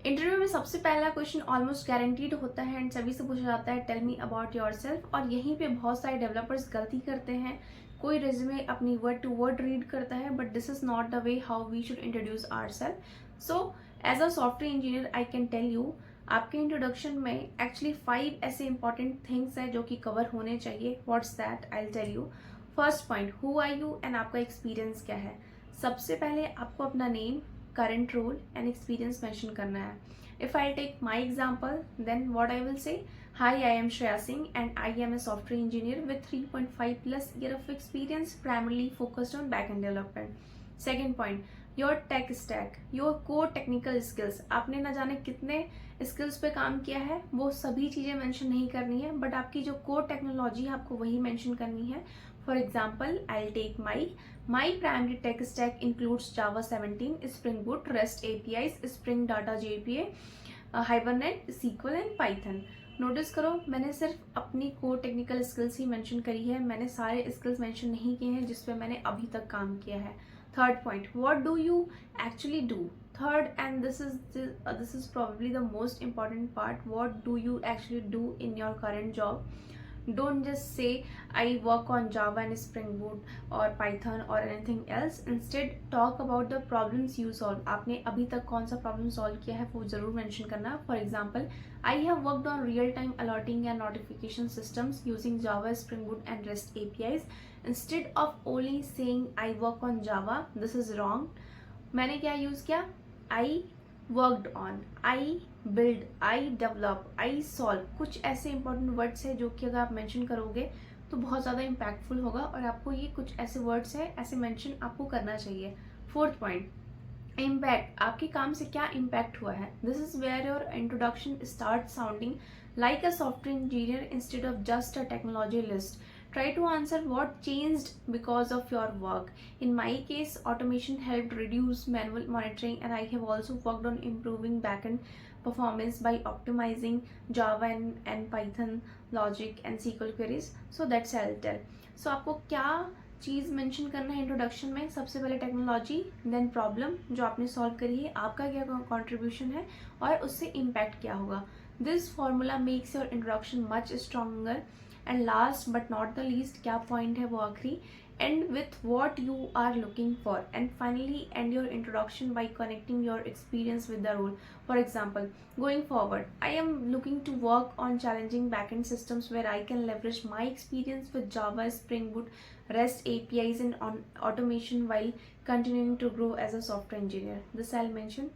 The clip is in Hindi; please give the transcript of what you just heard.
इंटरव्यू में सबसे पहला क्वेश्चन ऑलमोस्ट गारंटीड होता है एंड सभी से पूछा जाता है टेल मी अबाउट योरसेल्फ। और यहीं पे बहुत सारे डेवलपर्स गलती करते हैं। कोई रिज्यूमे अपनी वर्ड टू वर्ड रीड करता है, but this is not the way how we should introduce ourselves. So as a software engineer I can tell you, आपके इंट्रोडक्शन में एक्चुअली 5 ऐसे इंपॉर्टेंट थिंग्स है जो कि कवर होने चाहिए। What's that, I tell you. First point, who are you and आपका एक्सपीरियंस क्या है। सबसे पहले आपको अपना name, current role and experience mention करना है. If I'll take my example, then what I will say, hi, I am Shreya Singh and I am a software engineer with 3.5 plus year of experience, primarily focused on backend development. Second point, your tech stack, your core technical skills. आपने ना जाने कितने स्किल्स पे काम किया है, वो सभी चीज़ें मेंशन नहीं करनी है, बट आपकी जो कोर टेक्नोलॉजी है आपको वही मेंशन करनी है. For example, I'll take my primary tech stack includes Java 17, Spring Boot, REST APIs, Spring Data JPA, Hibernate, SQL and Python. Notice करो, मैंने सिर्फ अपनी कोर टेक्निकल स्किल्स ही मेंशन करी है, मैंने सारे स्किल्स मेंशन नहीं किए हैं जिस पे मैंने अभी तक काम किया है. Third point, what do you actually do. Third and this is probably the most important part, what do you actually do in your current job. Don't just say I work on Java and Spring Boot or Python or anything else. Instead talk about the problems you solve. आपने अभी तक कौन सा प्रॉब्लम सॉल्व किया है वो जरूर मेंशन करना. For example, I have worked on real time alerting and notification systems using Java, Spring Boot and REST APIs. Instead of only saying I work on Java, this is wrong. मैंने क्या यूज किया, I worked on, I build, I develop, I solve. कुछ ऐसे इंपॉर्टेंट वर्ड्स है जो कि अगर आप मेंशन करोगे तो बहुत ज़्यादा इम्पैक्टफुल होगा, और आपको ये कुछ ऐसे वर्ड्स है ऐसे मेंशन आपको करना चाहिए. Fourth point, impact. आपके काम से क्या इम्पैक्ट हुआ है. This is where your introduction start sounding like a software engineer instead of just a technology list. Try to answer what changed because of your work. In my case, automation helped reduce manual monitoring, and I have also worked on improving backend performance by optimizing Java and Python logic and SQL queries. So that's I'll tell. So आपको क्या चीज़ मेंशन करना है इंट्रोडक्शन में. सबसे पहले टेक्नोलॉजी, देन प्रॉब्लम जो आपने सॉल्व करी है, आपका क्या कॉन्ट्रीब्यूशन है और उससे इम्पैक्ट क्या होगा. This formula makes your introduction much stronger. And last but not the least, क्या पॉइंट है वो आखिरी, end with what you are looking for, and finally end your introduction by connecting your experience with the role. For example, going forward, I am looking to work on challenging backend systems where I can leverage my experience with Java, Spring Boot, REST APIs and on automation while continuing to grow as a software engineer. This I'll mention.